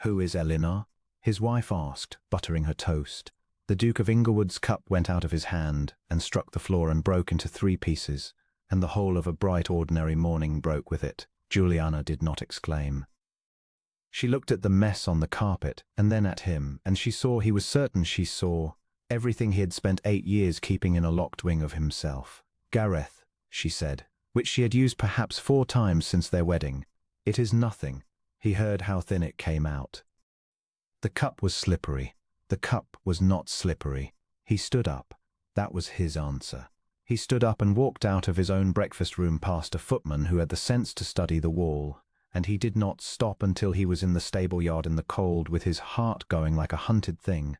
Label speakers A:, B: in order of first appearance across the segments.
A: "Who is Eleanor?" his wife asked, buttering her toast. The Duke of Inglewood's cup went out of his hand and struck the floor and broke into 3 pieces, and the whole of a bright ordinary morning broke with it. Juliana did not exclaim. She looked at the mess on the carpet and then at him, and she saw, he was certain she saw, everything he had spent 8 years keeping in a locked wing of himself. "Gareth," she said, which she had used perhaps 4 times since their wedding. "It is nothing." He heard how thin it came out. The cup was slippery. The cup was not slippery. He stood up. That was his answer. He stood up and walked out of his own breakfast room past a footman who had the sense to study the wall, and he did not stop until he was in the stable yard in the cold with his heart going like a hunted thing.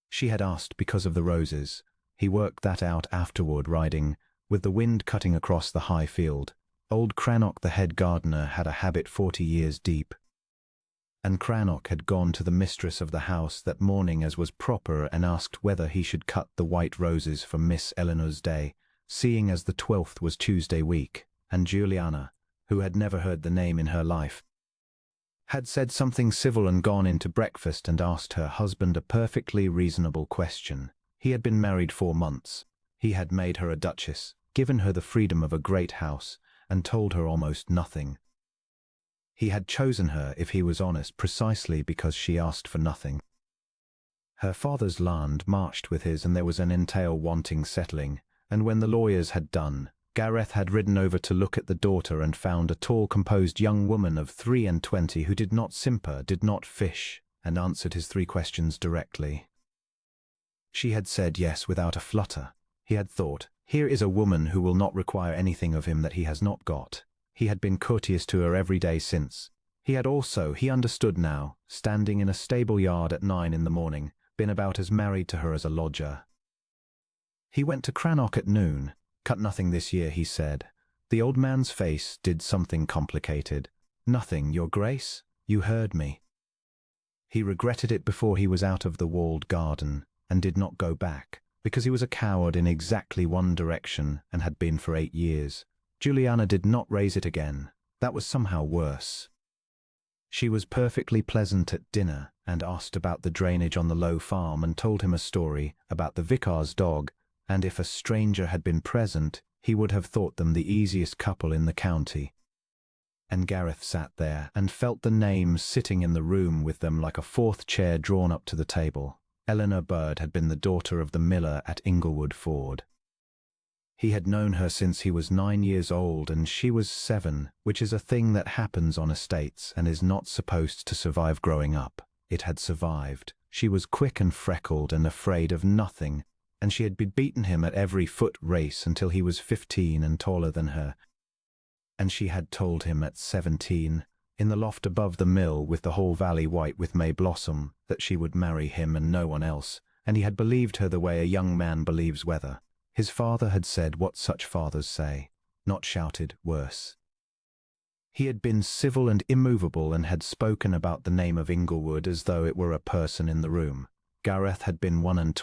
A: She had asked because of the roses. He worked that out afterward, riding, with the wind cutting across the high field. Old Crannock, the head gardener, had a habit 40 years deep. And Crannock had gone to the mistress of the house that morning as was proper and asked whether he should cut the white roses for Miss Eleanor's day, seeing as the 12th was Tuesday week, and Juliana, who had never heard the name in her life, had said something civil and gone into breakfast and asked her husband a perfectly reasonable question. He had been married 4 months. He had made her a duchess, given her the freedom of a great house, and told her almost nothing. He had chosen her, if he was honest, precisely because she asked for nothing. Her father's land marched with his, and there was an entail wanting settling, and when the lawyers had done, Gareth had ridden over to look at the daughter and found a tall, composed young woman of 23 who did not simper, did not fish, and answered his 3 questions directly. She had said yes without a flutter. He had thought, here is a woman who will not require anything of him that he has not got. He had been courteous to her every day since. He had also, he understood now, standing in a stable yard at 9 in the morning, been about as married to her as a lodger. He went to Crannock at noon. "Cut nothing this year," he said. The old man's face did something complicated. "Nothing, your grace? You heard me." He regretted it before he was out of the walled garden, and did not go back, because he was a coward in exactly one direction and had been for 8 years. Juliana did not raise it again. That was somehow worse. She was perfectly pleasant at dinner and asked about the drainage on the low farm and told him a story about the vicar's dog, and if a stranger had been present, he would have thought them the easiest couple in the county. And Gareth sat there and felt the names sitting in the room with them like a 4th chair drawn up to the table. Eleanor Bird had been the daughter of the miller at Inglewood Ford. He had known her since he was 9 years old, and she was 7, which is a thing that happens on estates and is not supposed to survive growing up. It had survived. She was quick and freckled and afraid of nothing, and she had beaten him at every foot race until he was 15 and taller than her. And she had told him at 17, in the loft above the mill with the whole valley white with May blossom, that she would marry him and no one else, and he had believed her the way a young man believes weather. His father had said what such fathers say, not shouted, worse. He had been civil and immovable and had spoken about the name of Inglewood as though it were a person in the room. Gareth had been 21,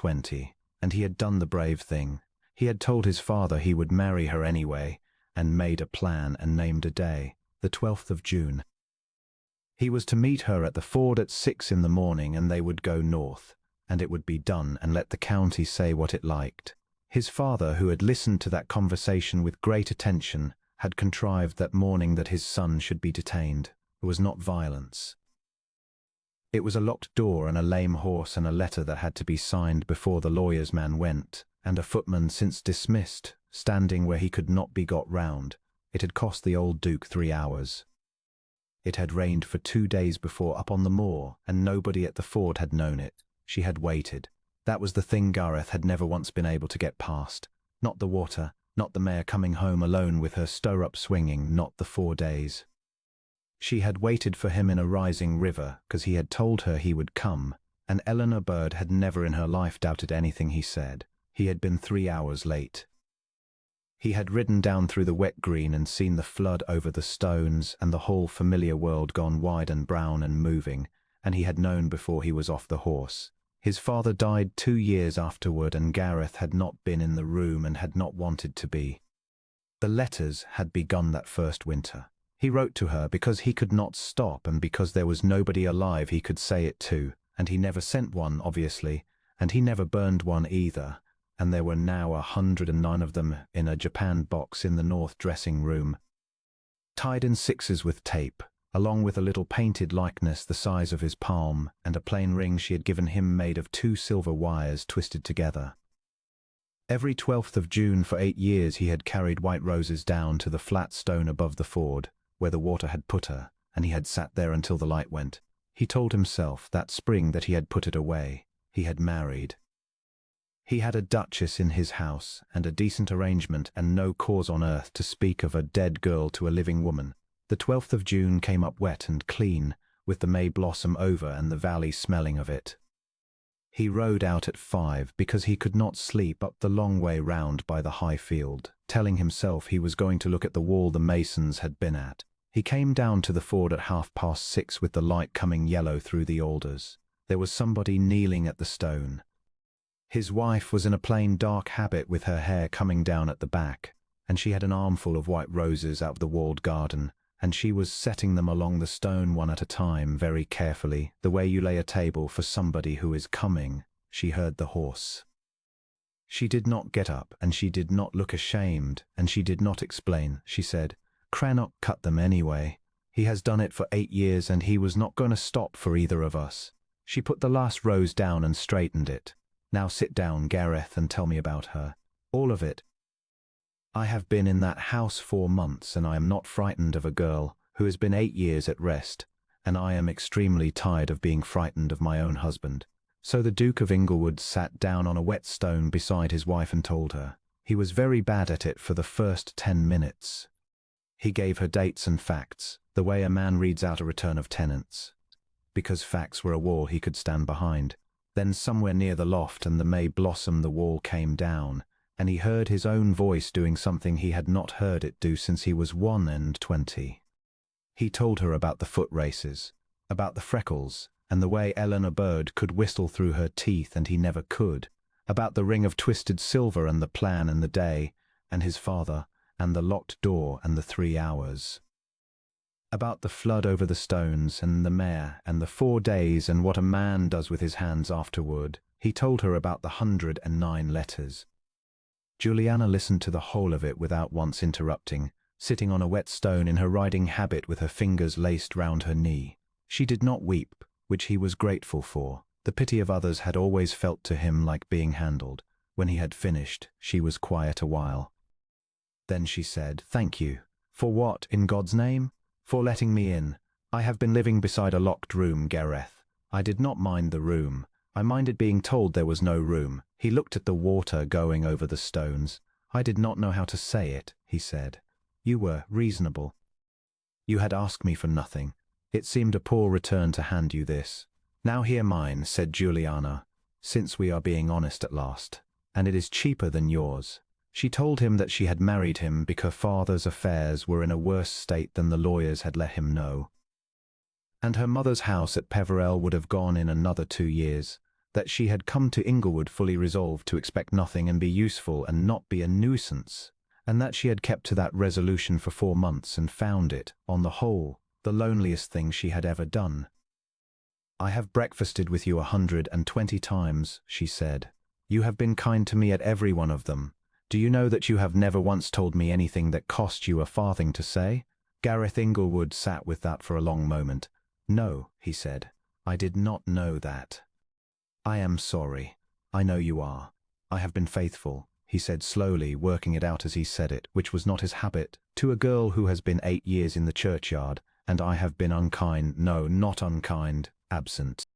A: and he had done the brave thing. He had told his father he would marry her anyway, and made a plan and named a day, the 12th of June. He was to meet her at the ford at 6 in the morning, and they would go north, and it would be done, and let the county say what it liked. His father, who had listened to that conversation with great attention, had contrived that morning that his son should be detained. It was not violence. It was a locked door and a lame horse and a letter that had to be signed before the lawyer's man went, and a footman since dismissed, standing where he could not be got round. It had cost the old Duke 3 hours. It had rained for 2 days before up on the moor, and nobody at the ford had known it. She had waited. That was the thing Gareth had never once been able to get past. Not the water, not the mare coming home alone with her stirrup swinging, not the 4 days. She had waited for him in a rising river, because he had told her he would come, and Eleanor Bird had never in her life doubted anything he said. He had been 3 hours late. He had ridden down through the wet green and seen the flood over the stones and the whole familiar world gone wide and brown and moving, and he had known before he was off the horse. His father died 2 years afterward, and Gareth had not been in the room and had not wanted to be. The letters had begun that first winter. He wrote to her because he could not stop and because there was nobody alive he could say it to, and he never sent one, obviously, and he never burned one either, and there were now 109 of them in a japanned box in the north dressing room, tied in sixes with tape, along with a little painted likeness the size of his palm and a plain ring she had given him made of 2 silver wires twisted together. Every 12th of June for 8 years he had carried white roses down to the flat stone above the ford, where the water had put her, and he had sat there until the light went. He told himself that spring that he had put it away. He had married. He had a duchess in his house, and a decent arrangement, and no cause on earth to speak of a dead girl to a living woman. The 12th of June came up wet and clean, with the May blossom over and the valley smelling of it. He rode out at 5 because he could not sleep up the long way round by the high field, telling himself he was going to look at the wall the masons had been at. He came down to the ford at 6:30 with the light coming yellow through the alders. There was somebody kneeling at the stone. His wife was in a plain dark habit with her hair coming down at the back, and she had an armful of white roses out of the walled garden, and she was setting them along the stone one at a time very carefully, the way you lay a table for somebody who is coming. She heard the horse. She did not get up, and she did not look ashamed, and she did not explain. She said, "Crannock cut them anyway. He has done it for 8 years, and he was not going to stop for either of us." She put the last rose down and straightened it. "Now sit down, Gareth, and tell me about her. All of it. I have been in that house 4 months, and I am not frightened of a girl who has been 8 years at rest, and I am extremely tired of being frightened of my own husband." So the Duke of Inglewood sat down on a wet stone beside his wife and told her. He was very bad at it for the first 10 minutes. He gave her dates and facts, the way a man reads out a return of tenants, because facts were a wall he could stand behind. Then somewhere near the loft and the May blossom the wall came down, and he heard his own voice doing something he had not heard it do since he was 21. He told her about the foot races, about the freckles, and the way Eleanor Bird could whistle through her teeth and he never could, about the ring of twisted silver and the plan and the day, and his father, and the locked door and the 3 hours. About the flood over the stones and the mare and the 4 days and what a man does with his hands afterward. He told her about the 109 letters. Juliana listened to the whole of it without once interrupting, sitting on a wet stone in her riding habit with her fingers laced round her knee. She did not weep, which he was grateful for. The pity of others had always felt to him like being handled. When he had finished, she was quiet a while. Then she said, "Thank you. For what, in God's name?" "For letting me in. I have been living beside a locked room, Gareth. I did not mind the room. I minded being told there was no room." He looked at the water going over the stones. "I did not know how to say it," he said. "You were reasonable. You had asked me for nothing. It seemed a poor return to hand you this." "Now hear mine," said Juliana, "since we are being honest at last, and it is cheaper than yours." She told him that she had married him because her father's affairs were in a worse state than the lawyers had let him know, and her mother's house at Peverell would have gone in another 2 years, that she had come to Inglewood fully resolved to expect nothing and be useful and not be a nuisance, and that she had kept to that resolution for 4 months and found it, on the whole, the loneliest thing she had ever done. "I have breakfasted with you 120 times, she said. "You have been kind to me at every one of them. Do you know that you have never once told me anything that cost you a farthing to say?" Gareth Inglewood sat with that for a long moment. "No," he said, "I did not know that." "I am sorry. I know you are. I have been faithful," he said slowly, working it out as he said it, which was not his habit, "to a girl who has been 8 years in the churchyard, and I have been unkind, no, not unkind, absent.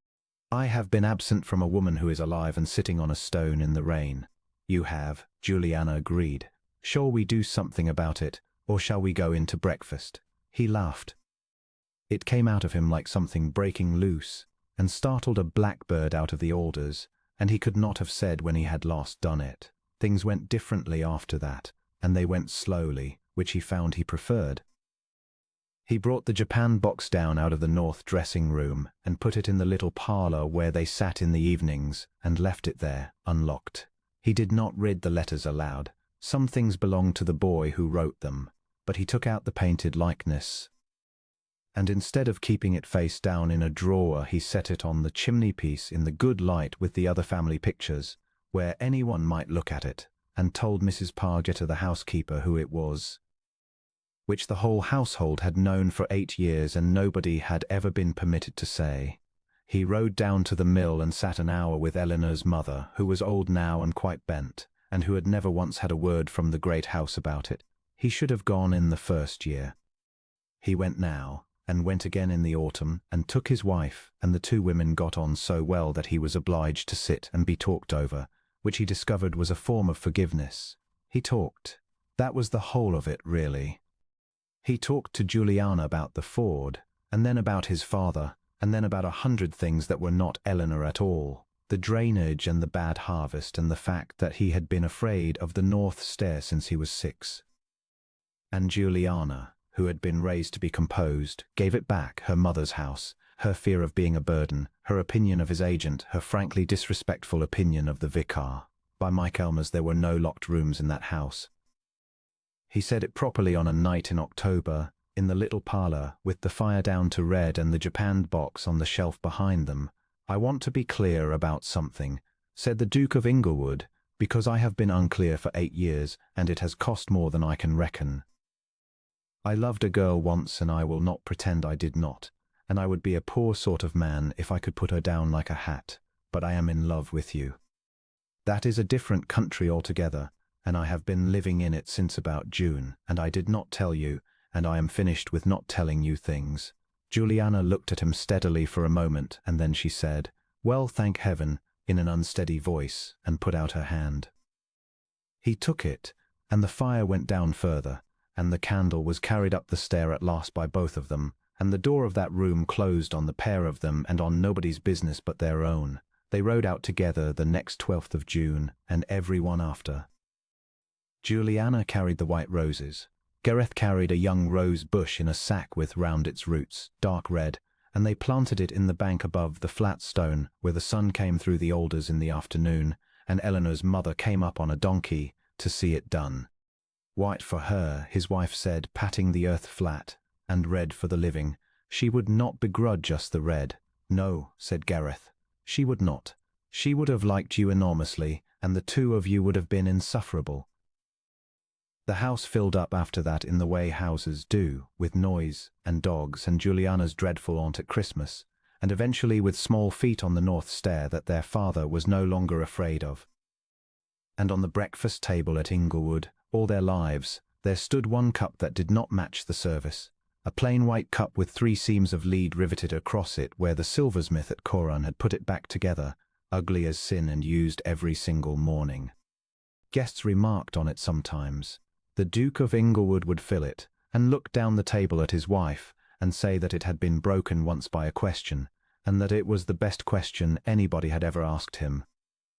A: I have been absent from a woman who is alive and sitting on a stone in the rain." "You have," Juliana agreed. "Shall we do something about it, or shall we go in to breakfast?" He laughed. It came out of him like something breaking loose, and startled a blackbird out of the alders, and he could not have said when he had last done it. Things went differently after that, and they went slowly, which he found he preferred. He brought the japanned box down out of the north dressing room and put it in the little parlour where they sat in the evenings, and left it there, unlocked. He did not read the letters aloud. Some things belonged to the boy who wrote them, but he took out the painted likeness and instead of keeping it face down in a drawer, he set it on the chimney-piece in the good light with the other family pictures, where anyone might look at it, and told Mrs. Pargeter, the housekeeper, who it was, which the whole household had known for 8 years and nobody had ever been permitted to say. He rode down to the mill and sat an hour with Eleanor's mother, who was old now and quite bent, and who had never once had a word from the great house about it. He should have gone in the first year. He went now, and went again in the autumn, and took his wife, and the 2 women got on so well that he was obliged to sit and be talked over, which he discovered was a form of forgiveness. He talked. That was the whole of it, really. He talked to Juliana about the Ford, and then about his father, and then about 100 things that were not Eleanor at all. The drainage and the bad harvest and the fact that he had been afraid of the north stair since he was 6. And Juliana, who had been raised to be composed, gave it back, her mother's house, her fear of being a burden, her opinion of his agent, her frankly disrespectful opinion of the vicar. By Mike Elmer's there were no locked rooms in that house. He said it properly on a night in October, in the little parlour, with the fire down to red and the japanned box on the shelf behind them. "I want to be clear about something," said the Duke of Inglewood, "because I have been unclear for 8 years, and it has cost more than I can reckon. I loved a girl once, and I will not pretend I did not, and I would be a poor sort of man if I could put her down like a hat, but I am in love with you. That is a different country altogether, and I have been living in it since about June, and I did not tell you, and I am finished with not telling you things." Juliana looked at him steadily for a moment, and then she said, "Well, thank heaven," in an unsteady voice, and put out her hand. He took it, and the fire went down further, and the candle was carried up the stair at last by both of them, and the door of that room closed on the pair of them and on nobody's business but their own. They rode out together the next 12th of June, and every one after. Juliana carried the white roses. Gareth carried a young rose bush in a sack with round its roots, dark red, and they planted it in the bank above the flat stone where the sun came through the alders in the afternoon, and Eleanor's mother came up on a donkey to see it done. White for her, his wife said, patting the earth flat, and red for the living. She would not begrudge us the red. No, said Gareth, she would not. She would have liked you enormously, and the 2 of you would have been insufferable. The house filled up after that in the way houses do, with noise and dogs and Juliana's dreadful aunt at Christmas, and eventually with small feet on the north stair that their father was no longer afraid of. And on the breakfast table at Inglewood, all their lives, there stood one cup that did not match the service, a plain white cup with 3 seams of lead riveted across it where the silversmith at Corran had put it back together, ugly as sin and used every single morning. Guests remarked on it sometimes. The Duke of Inglewood would fill it, and look down the table at his wife, and say that it had been broken once by a question, and that it was the best question anybody had ever asked him.